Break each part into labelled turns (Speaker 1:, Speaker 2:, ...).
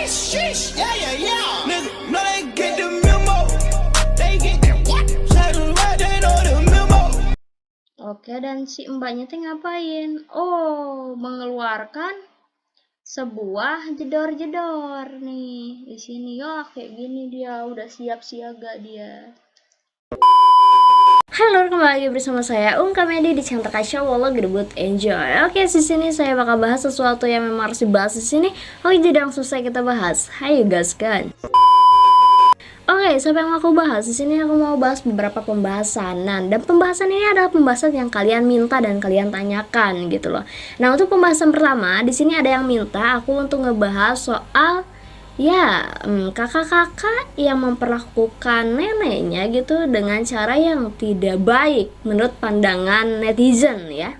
Speaker 1: sheesh, yeah, yeah, yeah. Nigga, know they get the memo. They get that what? Say the right, they know the memo.
Speaker 2: Oke, dan si mbaknya teh ngapain? Oh, mengeluarkan sebuah jedor-jedor nih. Di sini ya kayak gini dia udah siap siaga dia. Halo, kembali lagi bersama saya Kamedi di channel Terkasya Wallah Gerbut Enjoy. Oke, di sini saya bakal bahas sesuatu yang memang harus dibahas di sini. Oke, jadi langsung saja kita bahas. Hayo guys kan. Oke, siapa yang mau aku bahas? Di sini aku mau bahas beberapa pembahasan. Nah, dan pembahasan ini adalah pembahasan yang kalian minta dan kalian tanyakan gitu loh. Nah, untuk pembahasan pertama, di sini ada yang minta aku untuk ngebahas soal kakak-kakak yang memperlakukan neneknya gitu dengan cara yang tidak baik menurut pandangan netizen ya.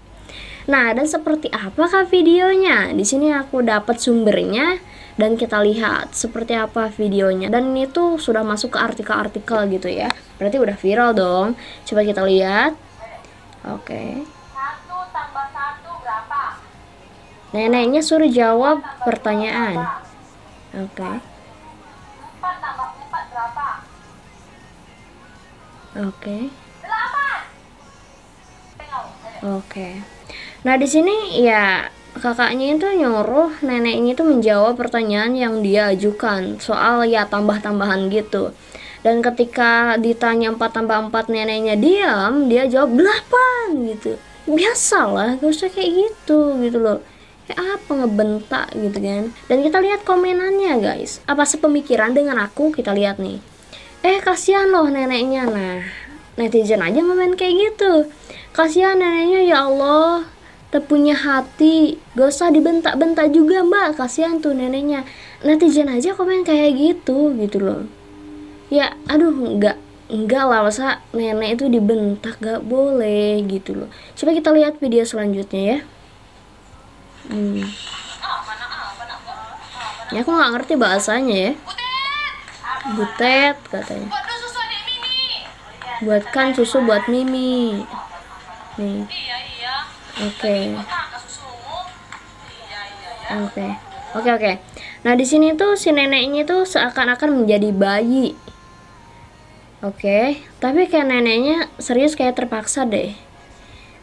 Speaker 2: Nah, dan seperti apakah videonya? Di sini aku dapat sumbernya dan kita lihat seperti apa videonya. Dan ini tuh sudah masuk ke artikel-artikel gitu ya. Berarti udah viral dong. Coba kita lihat. Oke.
Speaker 3: 1 tambah 1 berapa?
Speaker 2: Neneknya suruh jawab pertanyaan. Oke.
Speaker 3: 4 tambah 4 berapa?
Speaker 2: Oke.
Speaker 3: 8. Tengok.
Speaker 2: Oke. Nah, di sini ya kakaknya itu nyuruh neneknya itu menjawab pertanyaan yang dia ajukan soal ya tambah-tambahan gitu. Dan ketika ditanya 4 tambah 4 neneknya diam, dia jawab 8 gitu. Biasalah, gak usah kayak gitu loh. Kayak apa ngebentak gitu kan. Dan kita lihat komenannya guys. Apa sepemikiran dengan aku? Kita lihat nih. Kasihan loh neneknya. Nah, netizen aja ngomen kayak gitu. Kasihan neneknya, ya Allah, tak punya hati, gak usah dibentak-bentak juga mbak, kasihan tuh neneknya. Netizen aja komen kayak gitu loh. Ya aduh, enggak lah, masa nenek itu dibentak, gak boleh gitu loh. Coba kita lihat video selanjutnya ya. Ya aku nggak ngerti bahasanya ya. Butet katanya.
Speaker 3: Buat dulu susu adik Mimi.
Speaker 2: Buatkan susu buat Mimi. Nih.
Speaker 3: Iya.
Speaker 2: Oke.
Speaker 3: Kakak susumu. Iya.
Speaker 2: Oke. Nah, di sini tuh si neneknya tuh seakan-akan menjadi bayi. Oke, tapi kayak neneknya serius kayak terpaksa deh.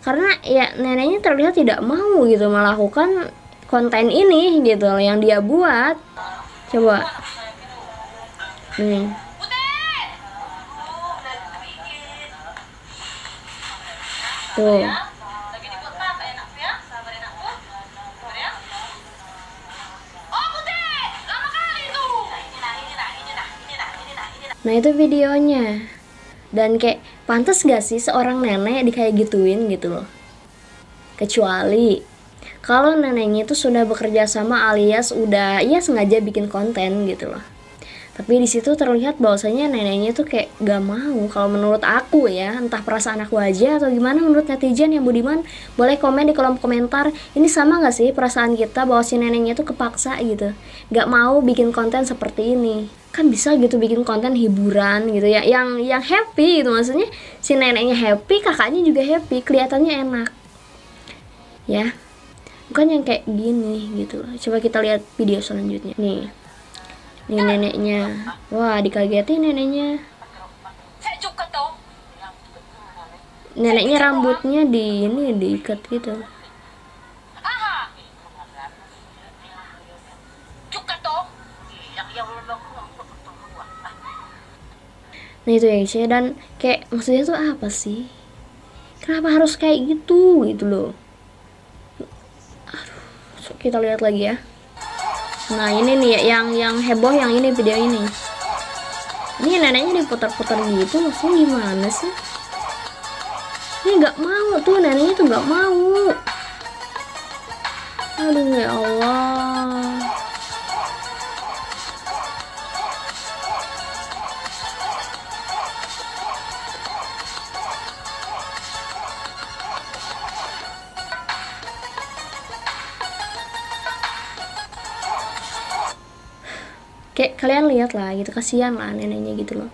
Speaker 2: Karena ya neneknya terlihat tidak mau gitu melakukan konten ini gitu loh yang dia buat. Coba. Nih.
Speaker 3: Butet.
Speaker 2: Tuh.
Speaker 3: Lagi dibuat apa enak ya? Sabar enakku. Sabar ya. Oh, Butet. Lama kali tuh. Ini.
Speaker 2: Nah, itu videonya. Dan kayak pantas gak sih seorang nenek kayak gituin gitu loh. Kecuali kalau neneknya itu sudah bekerja sama alias udah sengaja bikin konten gitu loh. Tapi di situ terlihat bahwasanya neneknya tuh kayak gak mau. Kalau menurut aku ya, entah perasaan aku aja atau gimana menurut netizen yang budiman, boleh komen di kolom komentar. Ini sama gak sih perasaan kita bahwa si neneknya tuh kepaksa gitu, gak mau bikin konten seperti ini. Kan bisa gitu bikin konten hiburan gitu ya, yang happy gitu, maksudnya si neneknya happy, kakaknya juga happy, kelihatannya enak ya, bukan yang kayak gini gitu. Coba kita lihat video selanjutnya nih neneknya. Wah, dikagetin neneknya.
Speaker 3: Saya juga tuh.
Speaker 2: Neneknya rambutnya diikat gitu.
Speaker 3: Aha. Juga tuh. Yang
Speaker 2: Nah itu ya sih, dan kayak maksudnya tuh apa sih? Kenapa harus kayak gitu loh? Aduh, kita lihat lagi ya. Nah ini nih yang heboh yang ini video ini. Ini neneknya diputar-putar gitu, maksudnya gimana sih? Ini nggak mau tuh, neneknya tuh nggak mau. Aduh ya Allah. Kayak kalian lihat lah gitu, kasihan lah neneknya gitu loh.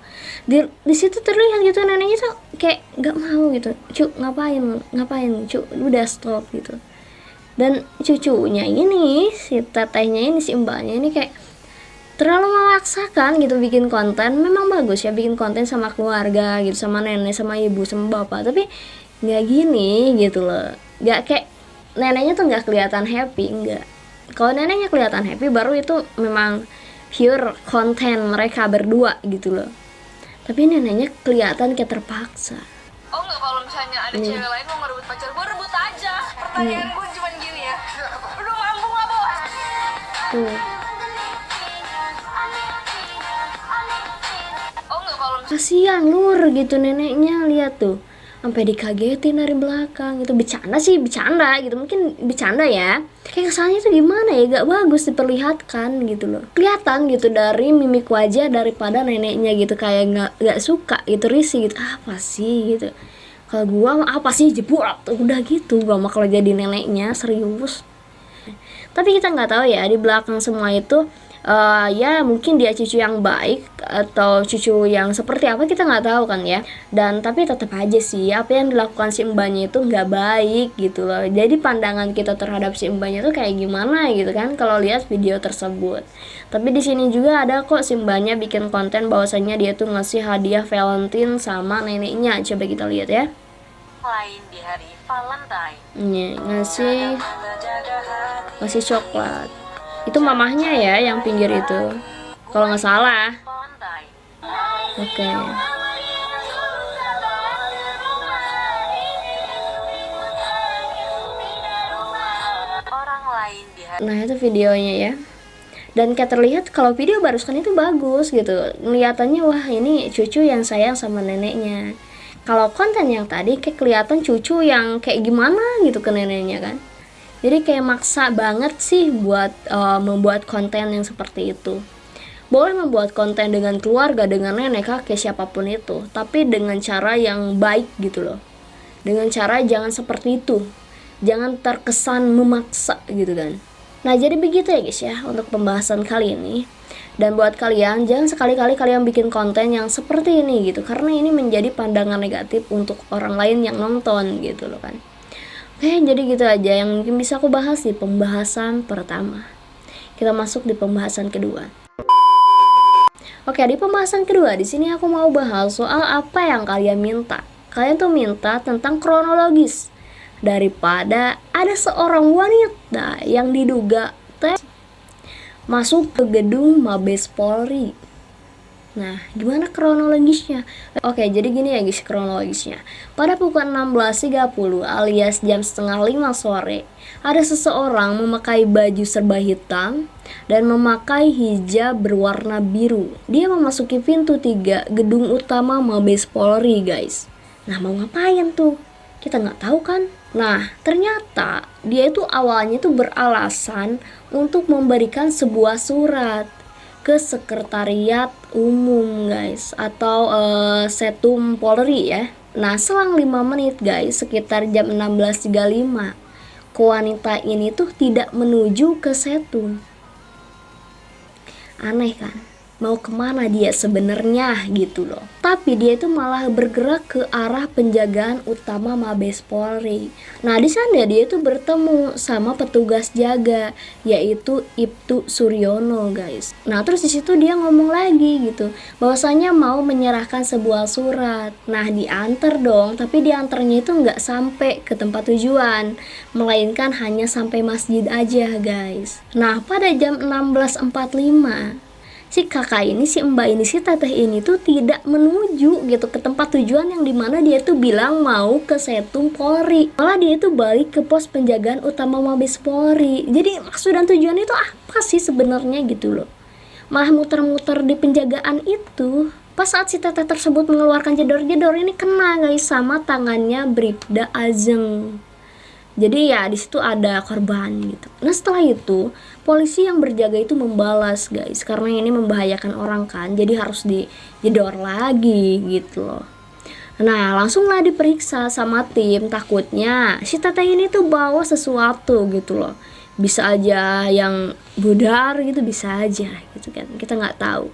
Speaker 2: Di situ terlihat gitu neneknya tuh kayak nggak mau gitu. Cuk, ngapain cuk, udah stop gitu. Dan cucunya ini, si tetehnya ini, si mbaknya ini kayak terlalu memaksakan gitu bikin konten. Memang bagus ya bikin konten sama keluarga gitu, sama nenek, sama ibu, sama bapak, tapi nggak gini gitu loh. Nggak kayak neneknya tuh nggak kelihatan happy, nggak. Kalau neneknya kelihatan happy baru itu memang pure konten mereka berdua gitu loh. Tapi neneknya kelihatan kayak terpaksa.
Speaker 3: Oh enggak, kalau misalnya ada cewek lain mau ngerebut pacar gue, rebut aja. Pertanyaan gue cuma gini ya, udah mampu nggak bos?
Speaker 2: Tuh.
Speaker 3: Oh enggak, kalau misalnya
Speaker 2: Kasihan lur gitu neneknya, lihat tuh sampai dikagetin dari belakang gitu. Bercanda sih bercanda gitu, mungkin bercanda ya, kayak kesannya tuh gimana ya, gak bagus diperlihatkan gitu loh. Kelihatan gitu dari mimik wajah daripada neneknya gitu, kayak gak suka gitu, risih gitu. Apa sih gitu, kalau gua mah apa sih jebot, udah gitu gua mah kalau jadi neneknya, serius. Tapi kita nggak tahu ya di belakang semua itu ya mungkin dia cucu yang baik atau cucu yang seperti apa, kita nggak tahu kan ya. Dan tapi tetap aja sih apa yang dilakukan si mbaknya itu nggak baik gitu loh. Jadi pandangan kita terhadap si mbaknya itu kayak gimana gitu kan kalau lihat video tersebut. Tapi di sini juga ada kok si mbaknya bikin konten bahwasanya dia tuh ngasih hadiah Valentine sama neneknya. Coba kita lihat ya.
Speaker 3: lain di hari Valentine.
Speaker 2: Ngasih coklat. Itu mamahnya ya yang pinggir itu, kalau nggak salah.
Speaker 3: Valentine.
Speaker 2: Oke.
Speaker 3: Orang lain di hari
Speaker 2: Nah itu videonya ya. Dan kayak terlihat kalau video barusan itu bagus gitu, kelihatannya wah ini cucu yang sayang sama neneknya. Kalau konten yang tadi kayak kelihatan cucu yang kayak gimana gitu ke neneknya kan. Jadi kayak maksa banget sih buat membuat konten yang seperti itu. Boleh membuat konten dengan keluarga, dengan nenek, kakek, siapapun itu, tapi dengan cara yang baik gitu loh. Dengan cara jangan seperti itu. Jangan terkesan memaksa gitu kan. Nah jadi begitu ya guys ya untuk pembahasan kali ini. Dan buat kalian jangan sekali-kali kalian bikin konten yang seperti ini gitu, karena ini menjadi pandangan negatif untuk orang lain yang nonton gitu loh kan. Oke, jadi gitu aja yang mungkin bisa aku bahas di pembahasan pertama. Kita masuk di pembahasan kedua. Oke, di pembahasan kedua di sini aku mau bahas soal apa yang kalian minta. Kalian tuh minta tentang kronologis daripada ada seorang wanita yang diduga masuk ke gedung Mabes Polri. Nah, gimana kronologisnya? Oke, jadi gini ya guys kronologisnya. Pada pukul 16.30 alias jam setengah 5 sore, ada seseorang memakai baju serba hitam dan memakai hijab berwarna biru. Dia memasuki pintu 3 gedung utama Mabes Polri guys. Nah, mau ngapain tuh? Kita nggak tahu kan? Nah, ternyata dia itu awalnya tuh beralasan untuk memberikan sebuah surat ke sekretariat umum guys, atau Setum Polri ya. Nah selang 5 menit guys, sekitar jam 16.35, wanita ini tuh tidak menuju ke Setum. Aneh kan? Mau kemana dia sebenarnya gitu loh. Tapi dia itu malah bergerak ke arah penjagaan utama Mabes Polri. Nah di sana dia itu bertemu sama petugas jaga, yaitu Ibtu Suryono guys. Nah terus di situ dia ngomong lagi gitu, bahwasanya mau menyerahkan sebuah surat. Nah diantar dong, tapi diantarnya itu nggak sampai ke tempat tujuan, melainkan hanya sampai masjid aja guys. Nah pada jam 16.45 si kakak ini, si mbak ini, si teteh ini tuh tidak menuju gitu ke tempat tujuan yang dimana dia tuh bilang mau ke Setum Polri. Malah dia tuh balik ke pos penjagaan utama Mabes Polri. Jadi maksud dan tujuan itu apa sih sebenarnya gitu loh. Malah muter-muter di penjagaan itu. Pas saat si teteh tersebut mengeluarkan jedor-jedor ini kena guys sama tangannya Bribda Azeng. Jadi ya di situ ada korban gitu. Nah setelah itu polisi yang berjaga itu membalas guys, karena ini membahayakan orang kan, jadi harus dijedor lagi gitu loh. Nah langsunglah diperiksa sama tim, takutnya si teteh ini tuh bawa sesuatu gitu loh. Bisa aja yang budar gitu, bisa aja gitu kan, kita nggak tahu.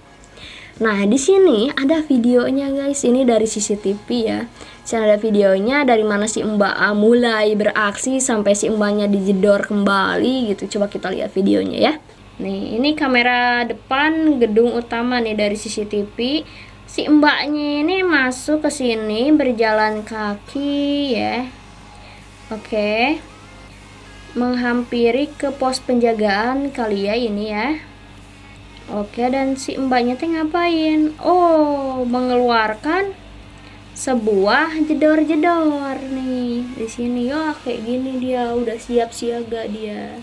Speaker 2: Nah di sini ada videonya guys, ini dari CCTV ya. Saya ada videonya dari mana si Mbak A mulai beraksi sampai si mbaknya dijedor kembali gitu. Coba kita lihat videonya ya. Nih, ini kamera depan gedung utama nih dari CCTV. Si mbaknya ini masuk ke sini berjalan kaki ya. Oke. Menghampiri ke pos penjagaan kali ya ini ya. Oke, dan si mbaknya teh ngapain? Oh, mengeluarkan sebuah jedor-jedor nih di sini. Ya kayak gini dia udah siap siaga dia.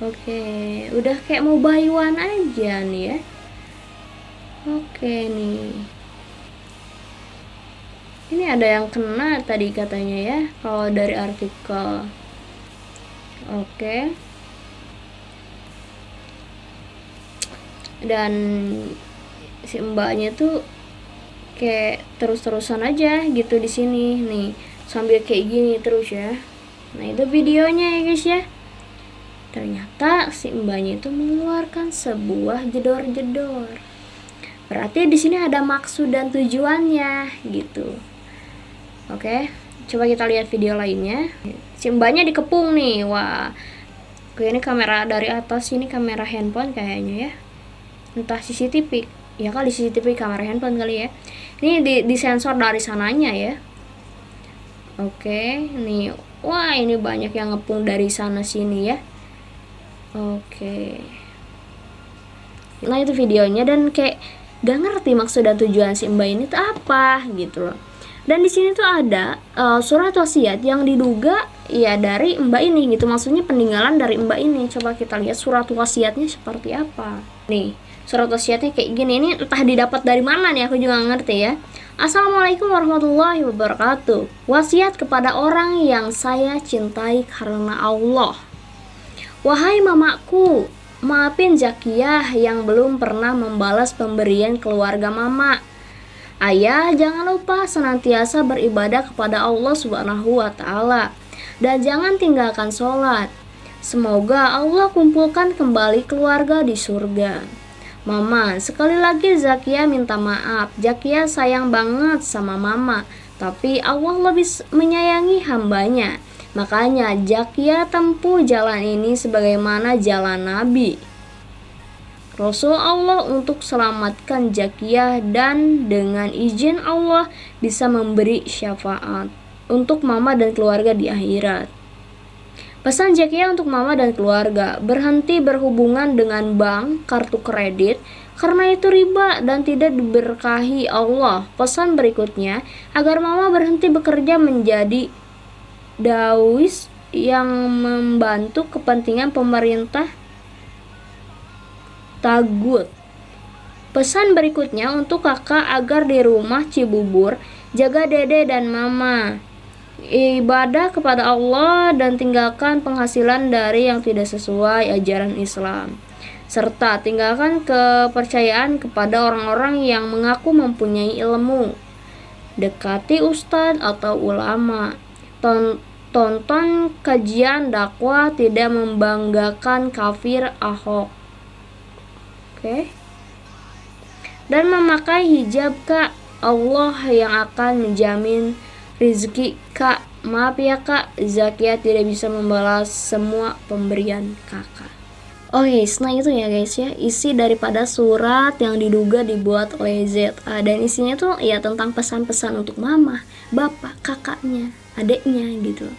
Speaker 2: Oke, udah kayak mau buy one aja nih ya. Oke nih. Ini ada yang kena tadi katanya ya, kalau dari artikel. Oke. Dan si mbaknya tuh kayak terus-terusan aja gitu di sini nih, sambil kayak gini terus ya. Nah, itu videonya ya guys ya. Ternyata si mbaknya itu mengeluarkan sebuah jedor-jedor. Berarti di sini ada maksud dan tujuannya gitu. Oke, coba kita lihat video lainnya. Si mbaknya dikepung nih. Wah, kayak ini kamera dari atas, ini kamera handphone kayaknya ya. Entah CCTV. Ya kali CCTV kamera handphone kali ya. Ini disensor dari sananya ya. Oke, nih. Wah, ini banyak yang ngepung dari sana sini ya. Oke. Nah, itu videonya dan kayak gak ngerti maksud dan tujuan si mbak ini tuh apa gitu loh. Dan di sini tuh ada surat wasiat yang diduga ya dari mbak ini gitu. Maksudnya peninggalan dari mbak ini. Coba kita lihat surat wasiatnya seperti apa. Nih, surat wasiatnya kayak gini. Ini entah didapat dari mana nih, aku juga gak ngerti ya. Assalamualaikum warahmatullahi wabarakatuh. Wasiat kepada orang yang saya cintai karena Allah. Wahai mamaku, maafin Zakiyah yang belum pernah membalas pemberian keluarga mama. Ayah, jangan lupa senantiasa beribadah kepada Allah Subhanahu wa Ta'ala dan jangan tinggalkan sholat. Semoga Allah kumpulkan kembali keluarga di surga. Mama, sekali lagi Zakiyah minta maaf. Zakiyah sayang banget sama mama, tapi Allah lebih menyayangi hambanya. Makanya Zakiyah tempuh jalan ini sebagaimana jalan Nabi Rasul Allah untuk selamatkan Zakiyah dan dengan izin Allah bisa memberi syafaat untuk mama dan keluarga di akhirat. Pesan Zakiyah untuk mama dan keluarga, berhenti berhubungan dengan bank, kartu kredit, karena itu riba dan tidak diberkahi Allah. Pesan berikutnya, agar mama berhenti bekerja menjadi dawis yang membantu kepentingan pemerintah tagut. Pesan berikutnya untuk kakak agar di rumah Cibubur jaga dede dan mama, ibadah kepada Allah dan tinggalkan penghasilan dari yang tidak sesuai ajaran Islam, serta tinggalkan kepercayaan kepada orang-orang yang mengaku mempunyai ilmu. Dekati ustadz atau ulama. Tonton kajian dakwah tidak membanggakan kafir Ahok. Oke. Dan memakai hijab kak, Allah yang akan menjamin rezeki kak. Maaf ya kak, Zakiyah tidak bisa membalas semua pemberian kakak. Oke, nah itu ya guys ya, isi daripada surat yang diduga dibuat oleh ZA. Dan isinya tuh ya tentang pesan-pesan untuk mama, bapak, kakaknya, adiknya gitu.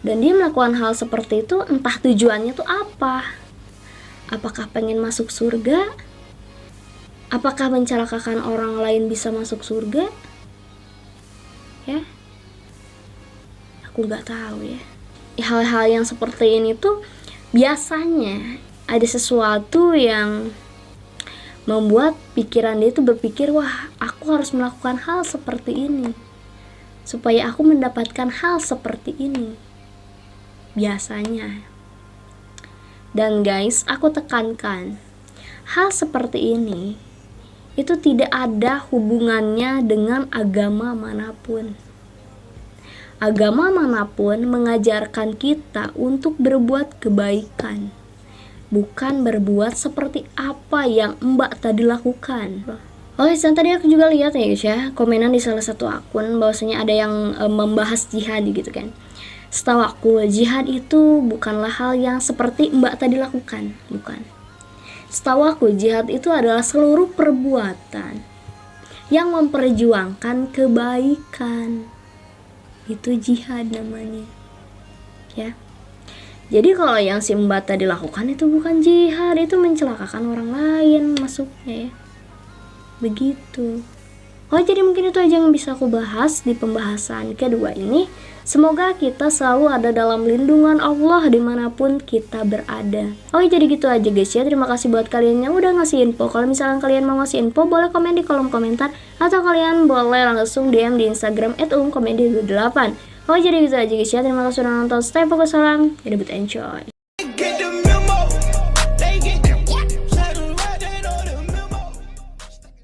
Speaker 2: Dan dia melakukan hal seperti itu entah tujuannya tuh apa. Apakah pengen masuk surga? Apakah mencelakakan orang lain bisa masuk surga? Ya, aku nggak tahu ya. Hal-hal yang seperti ini tuh biasanya ada sesuatu yang membuat pikiran dia tuh berpikir, wah aku harus melakukan hal seperti ini supaya aku mendapatkan hal seperti ini biasanya. Dan guys, aku tekankan, hal seperti ini itu tidak ada hubungannya dengan agama manapun. Agama manapun mengajarkan kita untuk berbuat kebaikan, bukan berbuat seperti apa yang Mbak tadi lakukan. Oke, dan tadi aku juga lihat ya guys ya, komenan di salah satu akun bahwasanya ada yang membahas jihad gitu kan. Setahu aku, jihad itu bukanlah hal yang seperti Mbak tadi lakukan, bukan. Setahu aku, jihad itu adalah seluruh perbuatan yang memperjuangkan kebaikan. Itu jihad namanya. Ya. Jadi kalau yang si Mbak tadi lakukan itu bukan jihad, itu mencelakakan orang lain masuknya ya. Begitu. Oh, jadi mungkin itu aja yang bisa aku bahas di pembahasan kedua ini. Semoga kita selalu ada dalam lindungan Allah dimanapun kita berada. Oke, jadi gitu aja guys ya. Terima kasih buat kalian yang udah ngasih info. Kalau misalnya kalian mau ngasih info, boleh komen di kolom komentar, atau kalian boleh langsung DM di Instagram @umkomedi28. Oke, jadi gitu aja guys ya. Terima kasih sudah nonton. Stay fokus, salam, enjoy.